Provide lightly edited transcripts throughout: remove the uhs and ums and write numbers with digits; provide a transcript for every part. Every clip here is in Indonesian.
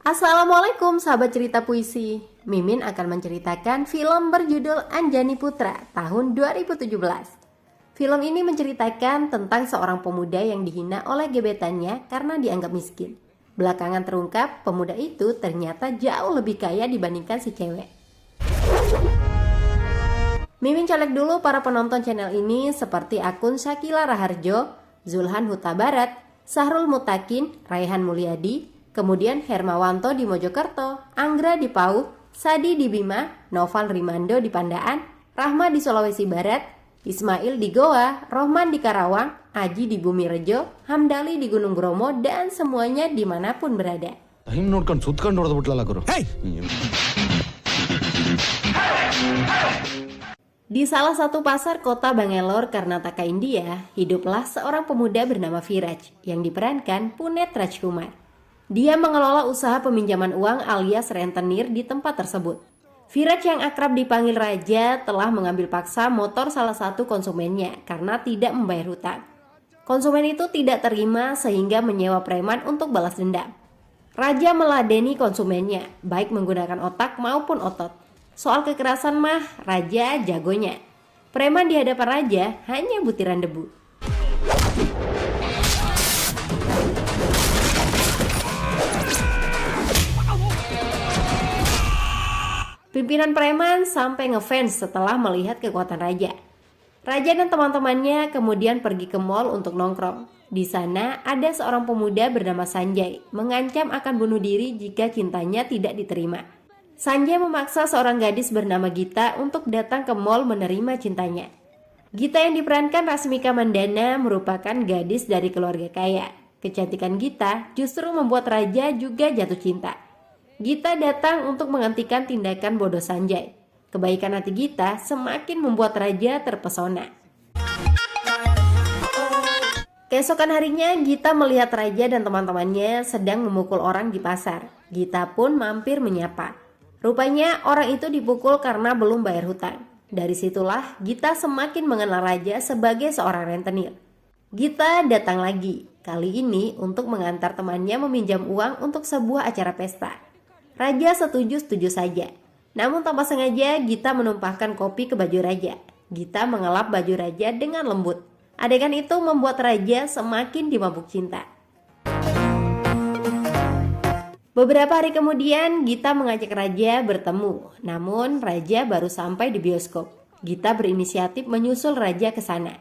Assalamualaikum sahabat cerita puisi. Mimin akan menceritakan film berjudul Anjani Putra tahun 2017. Film ini menceritakan tentang seorang pemuda yang dihina oleh gebetannya karena dianggap miskin. Belakangan terungkap pemuda itu ternyata jauh lebih kaya dibandingkan si cewek. Mimin colek dulu para penonton channel ini seperti akun Syakila Raharjo, Zulhan Huta Barat, Sahrul Mutakin, Raihan Mulyadi, kemudian Hermawanto di Mojokerto, Anggra di Pau, Sadi di Bima, Noval Rimando di Pandaan, Rahma di Sulawesi Barat, Ismail di Goa, Rohman di Karawang, Aji di Bumi Rejo, Hamdali di Gunung Bromo, dan semuanya dimanapun berada. Di salah satu pasar kota Bangalore, Karnataka, India, hiduplah seorang pemuda bernama Viraj yang diperankan Puneet Rajkumar. Dia mengelola usaha peminjaman uang alias rentenir di tempat tersebut. Viraj yang akrab dipanggil Raja telah mengambil paksa motor salah satu konsumennya karena tidak membayar hutang. Konsumen itu tidak terima sehingga menyewa preman untuk balas dendam. Raja meladeni konsumennya, baik menggunakan otak maupun otot. Soal kekerasan mah, Raja jagonya. Preman di hadapan Raja hanya butiran debu. Pimpinan preman sampai ngefans setelah melihat kekuatan Raja. Raja dan teman-temannya kemudian pergi ke mall untuk nongkrong. Di sana ada seorang pemuda bernama Sanjay mengancam akan bunuh diri jika cintanya tidak diterima. Sanjay memaksa seorang gadis bernama Gita untuk datang ke mall menerima cintanya. Gita yang diperankan Rasmika Mandana merupakan gadis dari keluarga kaya. Kecantikan Gita justru membuat Raja juga jatuh cinta. Gita datang untuk menghentikan tindakan bodoh Sanjay. Kebaikan hati Gita semakin membuat Raja terpesona. Keesokan harinya, Gita melihat Raja dan teman-temannya sedang memukul orang di pasar. Gita pun mampir menyapa. Rupanya orang itu dipukul karena belum bayar hutang. Dari situlah Gita semakin mengenal Raja sebagai seorang rentenir. Gita datang lagi, kali ini untuk mengantar temannya meminjam uang untuk sebuah acara pesta. Raja setuju-setuju saja. Namun tanpa sengaja Gita menumpahkan kopi ke baju Raja. Gita mengelap baju Raja dengan lembut. Adegan itu membuat Raja semakin dimabuk cinta. Beberapa hari kemudian Gita mengajak Raja bertemu. Namun Raja baru sampai di bioskop. Gita berinisiatif menyusul Raja ke sana.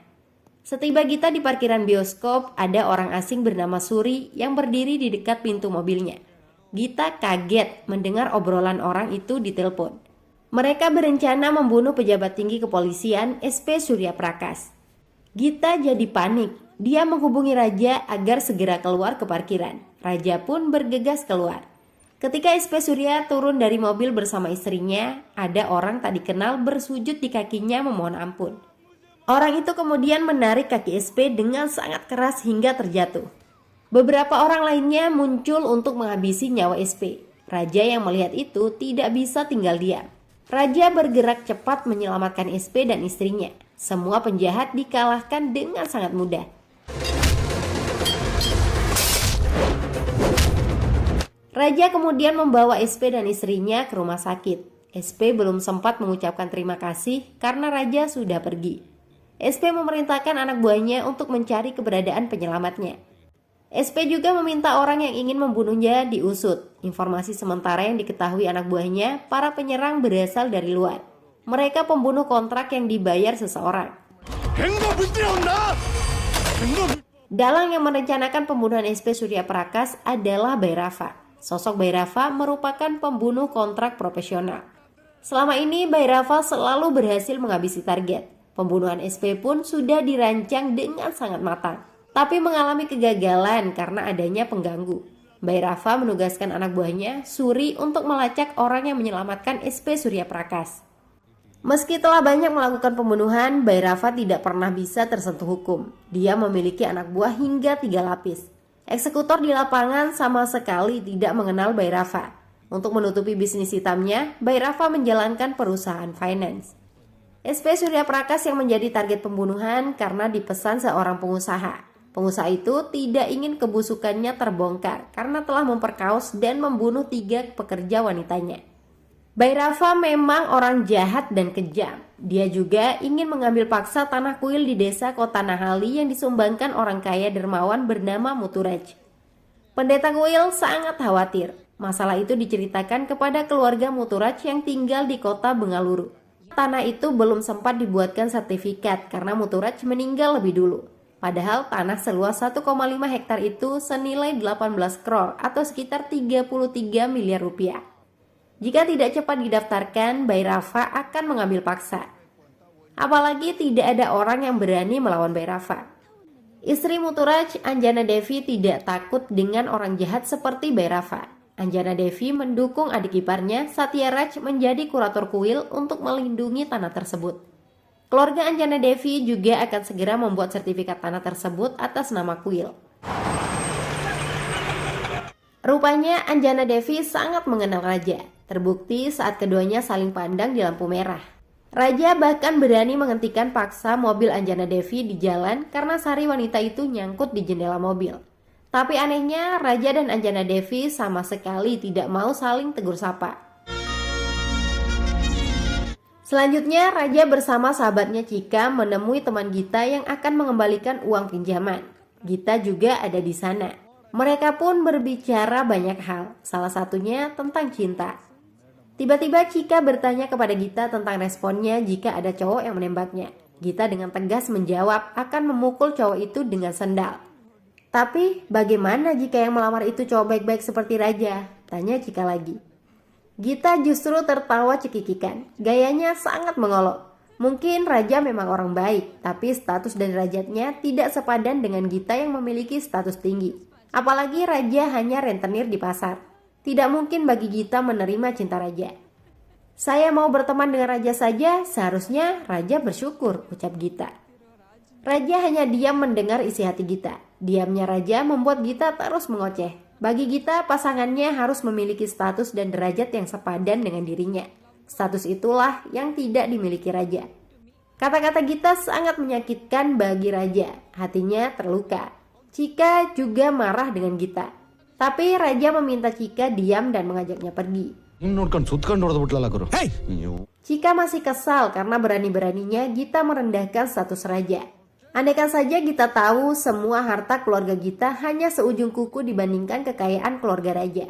Setiba Gita di parkiran bioskop, ada orang asing bernama Suri yang berdiri di dekat pintu mobilnya. Gita kaget mendengar obrolan orang itu di telepon. Mereka berencana membunuh pejabat tinggi kepolisian SP Surya Prakash. Gita jadi panik. Dia menghubungi Raja agar segera keluar ke parkiran. Raja pun bergegas keluar. Ketika SP Surya turun dari mobil bersama istrinya, ada orang tak dikenal bersujud di kakinya memohon ampun. Orang itu kemudian menarik kaki SP dengan sangat keras hingga terjatuh. Beberapa orang lainnya muncul untuk menghabisi nyawa SP. Raja yang melihat itu tidak bisa tinggal diam. Raja bergerak cepat menyelamatkan SP dan istrinya. Semua penjahat dikalahkan dengan sangat mudah. Raja kemudian membawa SP dan istrinya ke rumah sakit. SP belum sempat mengucapkan terima kasih karena Raja sudah pergi. SP memerintahkan anak buahnya untuk mencari keberadaan penyelamatnya. SP juga meminta orang yang ingin membunuhnya diusut. Informasi sementara yang diketahui anak buahnya, para penyerang berasal dari luar. Mereka pembunuh kontrak yang dibayar seseorang. Dalang yang merencanakan pembunuhan SP Surya Prakash adalah Bhairava. Sosok Bhairava merupakan pembunuh kontrak profesional. Selama ini Bhairava selalu berhasil menghabisi target. Pembunuhan SP pun sudah dirancang dengan sangat matang, tapi mengalami kegagalan karena adanya pengganggu. Bhairava menugaskan anak buahnya, Suri, untuk melacak orang yang menyelamatkan SP Surya Prakash. Meski telah banyak melakukan pembunuhan, Bhairava tidak pernah bisa tersentuh hukum. Dia memiliki anak buah hingga 3 lapis. Eksekutor di lapangan sama sekali tidak mengenal Bhairava. Untuk menutupi bisnis hitamnya, Bhairava menjalankan perusahaan finance. SP Surya Prakash yang menjadi target pembunuhan karena dipesan seorang pengusaha. Pengusaha itu tidak ingin kebusukannya terbongkar karena telah memperkaos dan membunuh 3 pekerja wanitanya. Bairafa memang orang jahat dan kejam. Dia juga ingin mengambil paksa tanah kuil di desa Kota Nahali yang disumbangkan orang kaya dermawan bernama Muturaj. Pendeta kuil sangat khawatir. Masalah itu diceritakan kepada keluarga Muturaj yang tinggal di kota Bengaluru. Tanah itu belum sempat dibuatkan sertifikat karena Muturaj meninggal lebih dulu. Padahal tanah seluas 1,5 hektar itu senilai 18 crore atau sekitar 33 miliar rupiah. Jika tidak cepat didaftarkan, Bairafa akan mengambil paksa. Apalagi tidak ada orang yang berani melawan Bairafa. Istri Muturaj, Anjana Devi, tidak takut dengan orang jahat seperti Bairafa. Anjana Devi mendukung adik iparnya, Satya Raj, menjadi kurator kuil untuk melindungi tanah tersebut. Keluarga Anjana Devi juga akan segera membuat sertifikat tanah tersebut atas nama kuil. Rupanya Anjana Devi sangat mengenal Raja. Terbukti saat keduanya saling pandang di lampu merah. Raja bahkan berani menghentikan paksa mobil Anjana Devi di jalan karena sari wanita itu nyangkut di jendela mobil. Tapi anehnya Raja dan Anjana Devi sama sekali tidak mau saling tegur sapa. Selanjutnya Raja bersama sahabatnya Chika menemui teman Gita yang akan mengembalikan uang pinjaman. Gita juga ada di sana. Mereka pun berbicara banyak hal, salah satunya tentang cinta. Tiba-tiba Chika bertanya kepada Gita tentang responnya jika ada cowok yang menembaknya. Gita dengan tegas menjawab akan memukul cowok itu dengan sendal. Tapi bagaimana jika yang melamar itu cowok baik-baik seperti Raja? Tanya Chika lagi. Gita justru tertawa cekikikan. Gayanya sangat mengolok. Mungkin Raja memang orang baik, tapi status dan derajatnya tidak sepadan dengan Gita yang memiliki status tinggi. Apalagi Raja hanya rentenir di pasar. Tidak mungkin bagi Gita menerima cinta Raja. Saya mau berteman dengan Raja saja, seharusnya Raja bersyukur, ucap Gita. Raja hanya diam mendengar isi hati Gita. Diamnya Raja membuat Gita terus mengoceh. Bagi Gita, pasangannya harus memiliki status dan derajat yang sepadan dengan dirinya. Status itulah yang tidak dimiliki Raja. Kata-kata Gita sangat menyakitkan bagi Raja. Hatinya terluka. Chika juga marah dengan Gita. Tapi Raja meminta Chika diam dan mengajaknya pergi. Chika masih kesal karena berani-beraninya Gita merendahkan status Raja. Andaikan saja Gita tahu semua harta keluarga Gita hanya seujung kuku dibandingkan kekayaan keluarga Raja.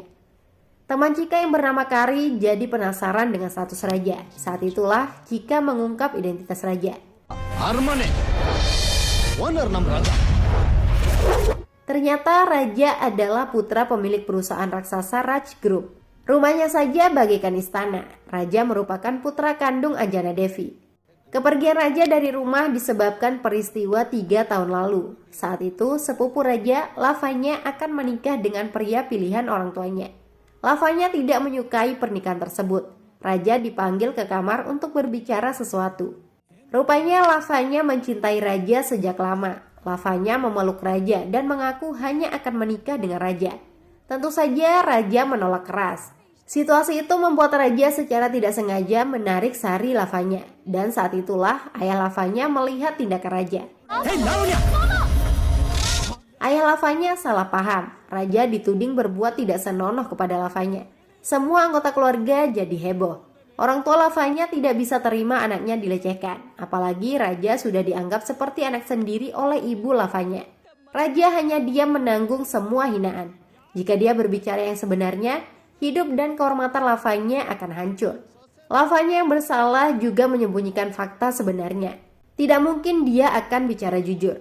Teman Chika yang bernama Kari jadi penasaran dengan status Raja. Saat itulah Chika mengungkap identitas Raja. Ternyata Raja adalah putra pemilik perusahaan raksasa Raj Group. Rumahnya saja bagaikan istana. Raja merupakan putra kandung Anjana Devi. Kepergian Raja dari rumah disebabkan peristiwa 3 tahun lalu. Saat itu sepupu Raja, Lavanya, akan menikah dengan pria pilihan orang tuanya. Lavanya tidak menyukai pernikahan tersebut. Raja dipanggil ke kamar untuk berbicara sesuatu. Rupanya Lavanya mencintai Raja sejak lama. Lavanya memeluk Raja dan mengaku hanya akan menikah dengan Raja. Tentu saja Raja menolak keras. Situasi itu membuat Raja secara tidak sengaja menarik sari Lavanya. Dan saat itulah ayah Lavanya melihat tindakan Raja. Ayah Lavanya salah paham. Raja dituding berbuat tidak senonoh kepada Lavanya. Semua anggota keluarga jadi heboh. Orang tua Lavanya tidak bisa terima anaknya dilecehkan. Apalagi Raja sudah dianggap seperti anak sendiri oleh ibu Lavanya. Raja hanya diam menanggung semua hinaan. Jika dia berbicara yang sebenarnya, hidup dan kehormatan Lavanya akan hancur. Lavanya yang bersalah juga menyembunyikan fakta sebenarnya. Tidak mungkin dia akan bicara jujur.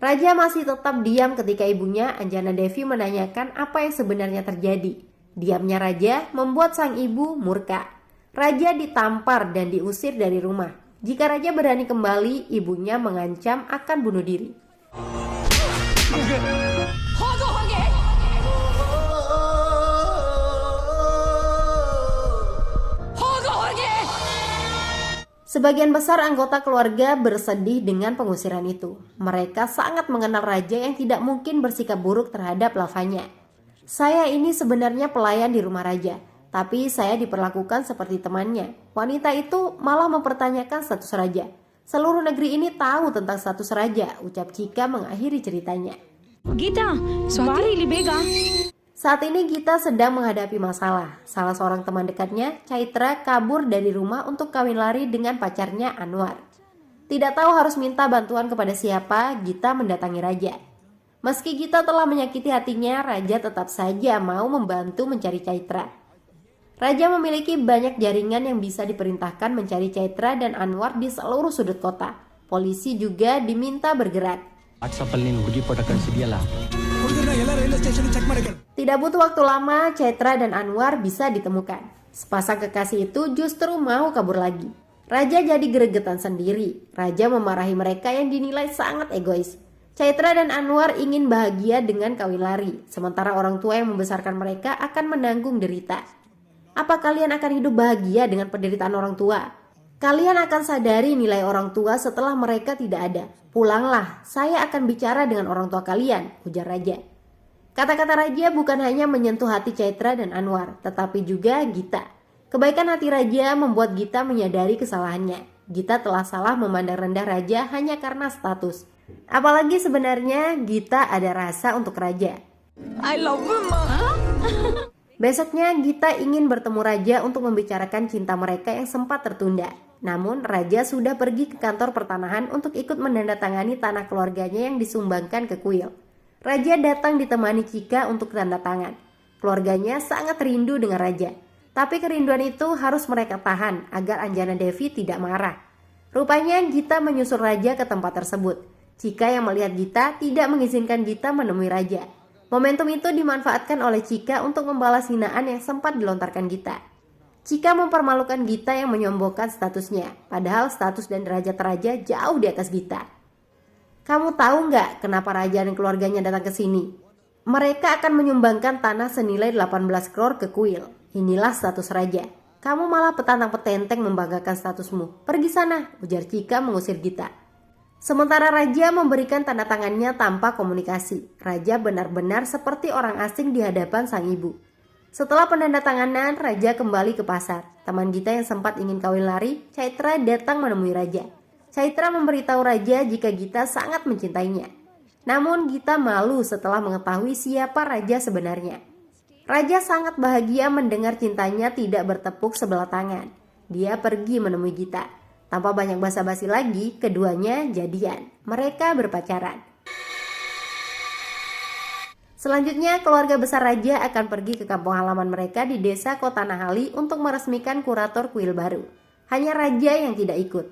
Raja masih tetap diam ketika ibunya Anjana Devi menanyakan apa yang sebenarnya terjadi. Diamnya Raja membuat sang ibu murka. Raja ditampar dan diusir dari rumah. Jika Raja berani kembali, ibunya mengancam akan bunuh diri. Sebagian besar anggota keluarga bersedih dengan pengusiran itu. Mereka sangat mengenal Raja yang tidak mungkin bersikap buruk terhadap Lavanya. Saya ini sebenarnya pelayan di rumah Raja. Tapi saya diperlakukan seperti temannya. Wanita itu malah mempertanyakan status Raja. Seluruh negeri ini tahu tentang status raja, ucap Chika mengakhiri ceritanya. Gita, Swati Libega. Saat ini Gita sedang menghadapi masalah. Salah seorang teman dekatnya, Chaitra, kabur dari rumah untuk kawin lari dengan pacarnya Anwar. Tidak tahu harus minta bantuan kepada siapa, Gita mendatangi raja. Meski Gita telah menyakiti hatinya, raja tetap saja mau membantu mencari Chaitra. Raja memiliki banyak jaringan yang bisa diperintahkan mencari Chaitra dan Anwar di seluruh sudut kota. Polisi juga diminta bergerak. Tidak butuh waktu lama, Chaitra dan Anwar bisa ditemukan. Sepasang kekasih itu justru mau kabur lagi. Raja jadi gregetan sendiri. Raja memarahi mereka yang dinilai sangat egois. Chaitra dan Anwar ingin bahagia dengan kawin lari, sementara orang tua yang membesarkan mereka akan menanggung derita. Apa kalian akan hidup bahagia dengan penderitaan orang tua? Kalian akan sadari nilai orang tua setelah mereka tidak ada. Pulanglah, saya akan bicara dengan orang tua kalian, ujar raja. Kata-kata raja bukan hanya menyentuh hati Chaitra dan Anwar, tetapi juga Gita. Kebaikan hati raja membuat Gita menyadari kesalahannya. Gita telah salah memandang rendah raja hanya karena status. Apalagi sebenarnya Gita ada rasa untuk raja. I love you, Ma. Besoknya Gita ingin bertemu raja untuk membicarakan cinta mereka yang sempat tertunda. Namun raja sudah pergi ke kantor pertanahan untuk ikut menandatangani tanah keluarganya yang disumbangkan ke kuil. Raja datang ditemani Chika untuk tanda tangan. Keluarganya sangat rindu dengan raja. Tapi kerinduan itu harus mereka tahan agar Anjana Devi tidak marah. Rupanya Gita menyusul raja ke tempat tersebut. Chika yang melihat Gita tidak mengizinkan Gita menemui raja. Momentum itu dimanfaatkan oleh Chika untuk membalas hinaan yang sempat dilontarkan Gita. Chika mempermalukan Gita yang menyombongkan statusnya, padahal status dan derajat raja jauh di atas Gita. Kamu tahu nggak kenapa raja dan keluarganya datang ke sini? Mereka akan menyumbangkan tanah senilai 18 crore ke kuil. Inilah status raja. Kamu malah petantang petenteng membanggakan statusmu. Pergi sana, ujar Chika mengusir Gita. Sementara raja memberikan tanda tangannya tanpa komunikasi. Raja benar-benar seperti orang asing di hadapan sang ibu. Setelah penandatanganan, raja kembali ke pasar. Teman Gita yang sempat ingin kawin lari, Chaitra datang menemui raja. Chaitra memberitahu raja jika Gita sangat mencintainya. Namun Gita malu setelah mengetahui siapa raja sebenarnya. Raja sangat bahagia mendengar cintanya tidak bertepuk sebelah tangan. Dia pergi menemui Gita. Tanpa banyak basa-basi lagi, keduanya jadian. Mereka berpacaran. Selanjutnya, keluarga besar raja akan pergi ke kampung halaman mereka di desa Kota Nahali untuk meresmikan kurator kuil baru. Hanya raja yang tidak ikut.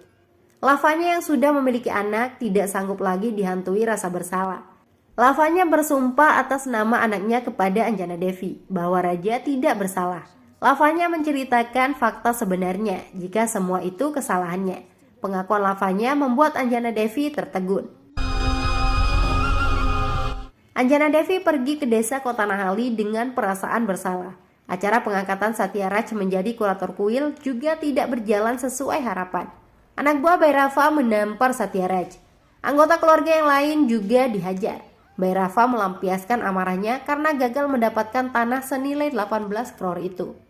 Lavanya yang sudah memiliki anak tidak sanggup lagi dihantui rasa bersalah. Lavanya bersumpah atas nama anaknya kepada Anjana Devi bahwa raja tidak bersalah. Lavanya menceritakan fakta sebenarnya jika semua itu kesalahannya. Pengakuan Lavanya membuat Anjana Devi tertegun. Anjana Devi pergi ke desa Kota Nahali dengan perasaan bersalah. Acara pengangkatan Satyaraj menjadi kurator kuil juga tidak berjalan sesuai harapan. Anak buah Bhairava menampar Satyaraj. Anggota keluarga yang lain juga dihajar. Bhairava melampiaskan amarahnya karena gagal mendapatkan tanah senilai 18 crore itu.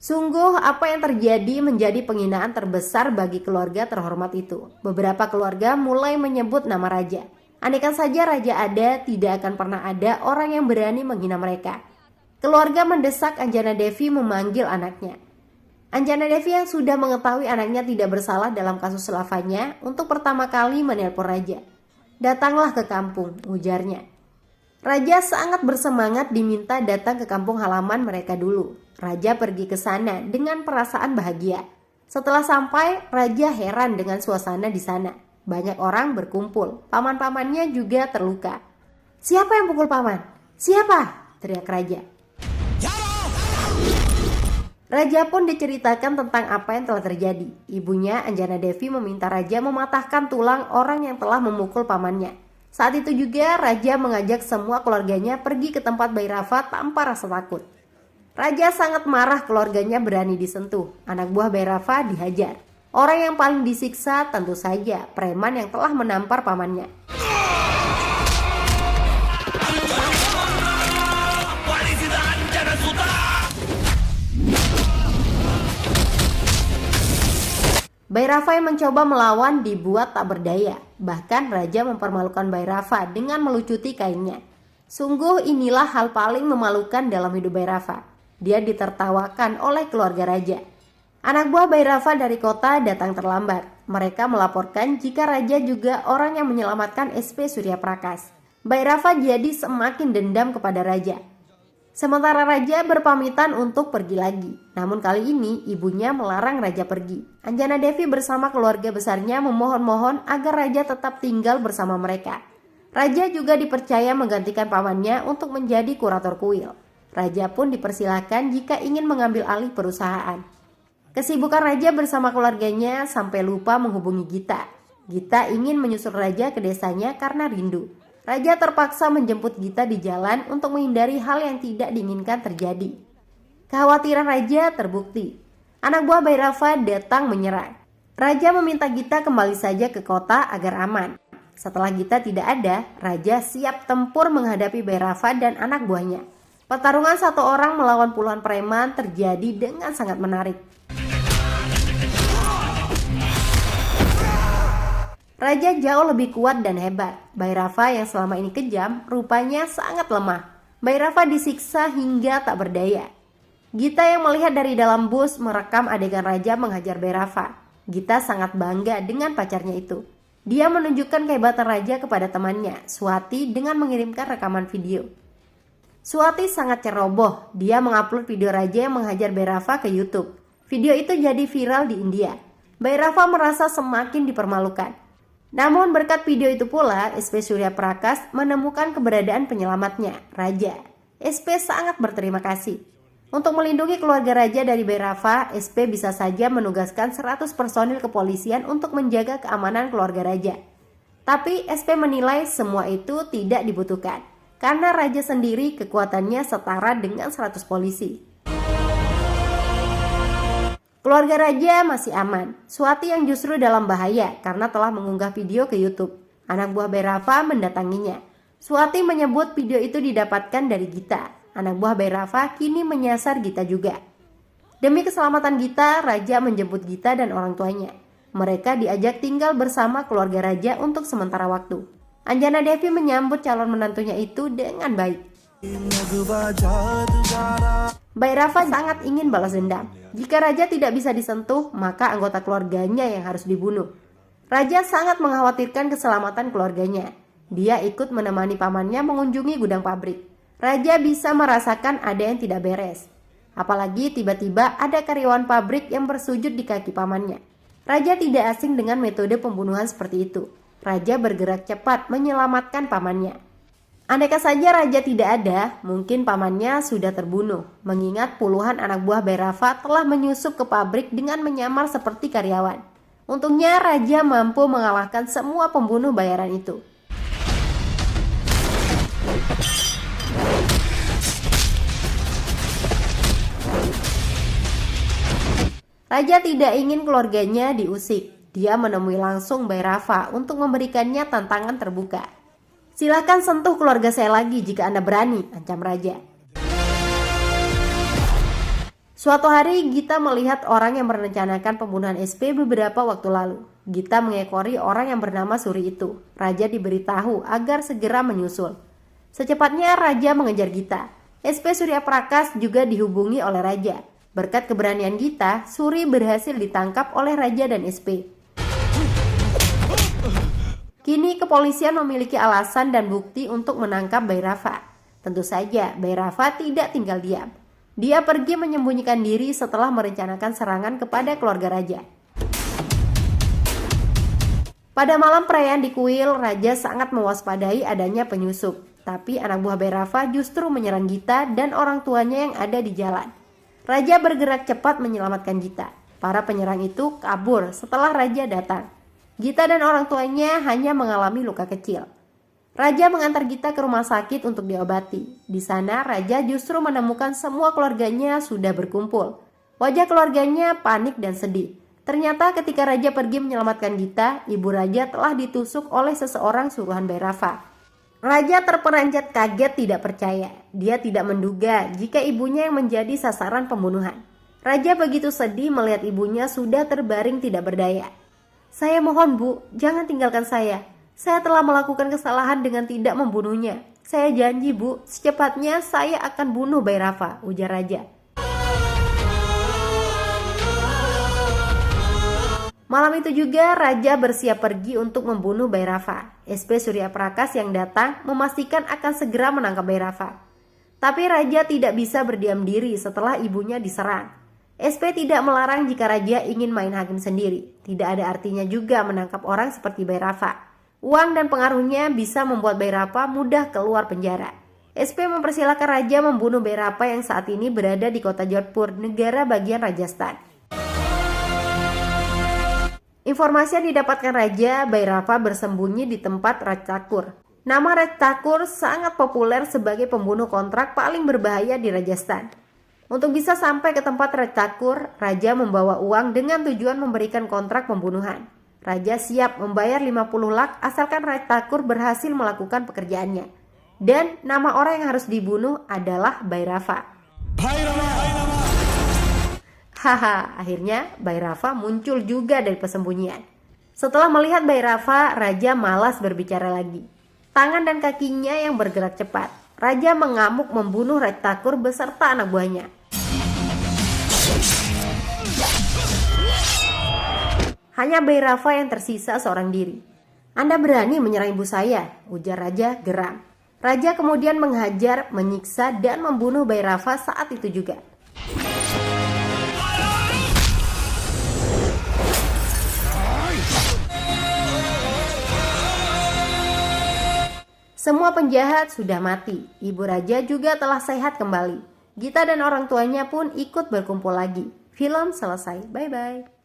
Sungguh apa yang terjadi menjadi penghinaan terbesar bagi keluarga terhormat itu. Beberapa keluarga mulai menyebut nama raja. Andaikan saja raja ada, tidak akan pernah ada orang yang berani menghina mereka. Keluarga mendesak Anjana Devi memanggil anaknya. Anjana Devi yang sudah mengetahui anaknya tidak bersalah dalam kasus Lavanya untuk pertama kali menelpon raja. Datanglah ke kampung, ujarnya. Raja sangat bersemangat diminta datang ke kampung halaman mereka dulu. Raja pergi ke sana dengan perasaan bahagia. Setelah sampai, Raja heran dengan suasana di sana. Banyak orang berkumpul, paman-pamannya juga terluka. Siapa yang pukul paman? Siapa? Teriak Raja. Raja pun diceritakan tentang apa yang telah terjadi. Ibunya Anjana Devi meminta Raja mematahkan tulang orang yang telah memukul pamannya. Saat itu juga Raja mengajak semua keluarganya pergi ke tempat Bhairava tanpa rasa takut. Raja sangat marah keluarganya berani disentuh. Anak buah Bhairava dihajar. Orang yang paling disiksa tentu saja preman yang telah menampar pamannya. Bhairava yang mencoba melawan dibuat tak berdaya. Bahkan raja mempermalukan Bhairava dengan melucuti kainnya. Sungguh inilah hal paling memalukan dalam hidup Bhairava. Dia ditertawakan oleh keluarga raja. Anak buah Bhairava dari kota datang terlambat. Mereka melaporkan jika raja juga orang yang menyelamatkan SP Surya Prakas. Bhairava jadi semakin dendam kepada raja. Sementara raja berpamitan untuk pergi lagi. Namun kali ini ibunya melarang raja pergi. Anjana Devi bersama keluarga besarnya memohon-mohon agar raja tetap tinggal bersama mereka. Raja juga dipercaya menggantikan pamannya untuk menjadi kurator kuil. Raja pun dipersilakan jika ingin mengambil alih perusahaan. Kesibukan raja bersama keluarganya sampai lupa menghubungi Gita. Gita ingin menyusul raja ke desanya karena rindu. Raja terpaksa menjemput Gita di jalan untuk menghindari hal yang tidak diinginkan terjadi. Kekhawatiran raja terbukti. Anak buah Bhairava datang menyerang. Raja meminta Gita kembali saja ke kota agar aman. Setelah Gita tidak ada, raja siap tempur menghadapi Bhairava dan anak buahnya. Pertarungan satu orang melawan puluhan preman terjadi dengan sangat menarik. Raja jauh lebih kuat dan hebat. Bhairava yang selama ini kejam, rupanya sangat lemah. Bhairava disiksa hingga tak berdaya. Gita yang melihat dari dalam bus merekam adegan raja menghajar Bhairava. Gita sangat bangga dengan pacarnya itu. Dia menunjukkan kehebatan raja kepada temannya, Swati, dengan mengirimkan rekaman video. Swati sangat ceroboh. Dia mengupload video raja yang menghajar Bhairava ke YouTube. Video itu jadi viral di India. Bhairava merasa semakin dipermalukan. Namun berkat video itu pula, SP Surya Prakas menemukan keberadaan penyelamatnya, Raja. SP sangat berterima kasih. Untuk melindungi keluarga Raja dari Bhairava, SP bisa saja menugaskan 100 personil kepolisian untuk menjaga keamanan keluarga Raja. Tapi SP menilai semua itu tidak dibutuhkan, karena Raja sendiri kekuatannya setara dengan 100 polisi. Keluarga raja masih aman. Swati yang justru dalam bahaya karena telah mengunggah video ke YouTube. Anak buah Bhairava mendatanginya. Swati menyebut video itu didapatkan dari Gita. Anak buah Bhairava kini menyasar Gita juga. Demi keselamatan Gita, raja menjemput Gita dan orang tuanya. Mereka diajak tinggal bersama keluarga raja untuk sementara waktu. Anjana Devi menyambut calon menantunya itu dengan baik. Bhairava sangat ingin balas dendam. Jika raja tidak bisa disentuh, maka anggota keluarganya yang harus dibunuh. Raja sangat mengkhawatirkan keselamatan keluarganya. Dia ikut menemani pamannya mengunjungi gudang pabrik. Raja bisa merasakan ada yang tidak beres. Apalagi tiba-tiba ada karyawan pabrik yang bersujud di kaki pamannya. Raja tidak asing dengan metode pembunuhan seperti itu. Raja bergerak cepat menyelamatkan pamannya. Andaikan saja raja tidak ada, mungkin pamannya sudah terbunuh. Mengingat puluhan anak buah Bhairava telah menyusup ke pabrik dengan menyamar seperti karyawan. Untungnya raja mampu mengalahkan semua pembunuh bayaran itu. Raja tidak ingin keluarganya diusik. Dia menemui langsung Bhairava untuk memberikannya tantangan terbuka. Silakan sentuh keluarga saya lagi jika Anda berani, ancam raja. Suatu hari Gita melihat orang yang merencanakan pembunuhan SP beberapa waktu lalu. Gita mengekori orang yang bernama Suri itu. Raja diberitahu agar segera menyusul. Secepatnya raja mengejar Gita. SP Surya Prakas juga dihubungi oleh raja. Berkat keberanian Gita, Suri berhasil ditangkap oleh raja dan SP. Kini kepolisian memiliki alasan dan bukti untuk menangkap Bhairava. Tentu saja Bhairava tidak tinggal diam. Dia pergi menyembunyikan diri setelah merencanakan serangan kepada keluarga raja. Pada malam perayaan di kuil, raja sangat mewaspadai adanya penyusup. Tapi anak buah Bhairava justru menyerang Gita dan orang tuanya yang ada di jalan. Raja bergerak cepat menyelamatkan Gita. Para penyerang itu kabur setelah raja datang. Gita dan orang tuanya hanya mengalami luka kecil. Raja mengantar Gita ke rumah sakit untuk diobati. Di sana raja justru menemukan semua keluarganya sudah berkumpul. Wajah keluarganya panik dan sedih. Ternyata ketika raja pergi menyelamatkan Gita, ibu raja telah ditusuk oleh seseorang suruhan Bhairava. Raja terperanjat kaget tidak percaya. Dia tidak menduga jika ibunya yang menjadi sasaran pembunuhan. Raja begitu sedih melihat ibunya sudah terbaring tidak berdaya. "Saya mohon Bu, jangan tinggalkan saya. Saya telah melakukan kesalahan dengan tidak membunuhnya. Saya janji Bu, secepatnya saya akan bunuh Bhairava," ujar Raja. Malam itu juga Raja bersiap pergi untuk membunuh Bhairava. SP Surya Prakas yang datang memastikan akan segera menangkap Bhairava. Tapi Raja tidak bisa berdiam diri setelah ibunya diserang. SP tidak melarang jika Raja ingin main hakim sendiri. Tidak ada artinya juga menangkap orang seperti Bhairava. Uang dan pengaruhnya bisa membuat Bhairava mudah keluar penjara. SP mempersilahkan Raja membunuh Bhairava yang saat ini berada di kota Jodhpur, negara bagian Rajasthan. Informasi yang didapatkan Raja, Bhairava bersembunyi di tempat Raj Thakur. Nama Raj Thakur sangat populer sebagai pembunuh kontrak paling berbahaya di Rajasthan. Untuk bisa sampai ke tempat Raj Thakur, Raja membawa uang dengan tujuan memberikan kontrak pembunuhan. Raja siap membayar 50 lakh asalkan Raj Thakur berhasil melakukan pekerjaannya. Dan nama orang yang harus dibunuh adalah Bhairava. Haha, akhirnya Bhairava muncul juga dari persembunyian. Setelah melihat Bhairava, Raja malas berbicara lagi. Tangan dan kakinya yang bergerak cepat. Raja mengamuk membunuh Raj Thakur beserta anak buahnya. Hanya Bhairava yang tersisa seorang diri. "Anda berani menyerang ibu saya?" ujar Raja geram. Raja kemudian menghajar, menyiksa, dan membunuh Bhairava saat itu juga. Semua penjahat sudah mati. Ibu Raja juga telah sehat kembali. Gita dan orang tuanya pun ikut berkumpul lagi. Film selesai. Bye-bye.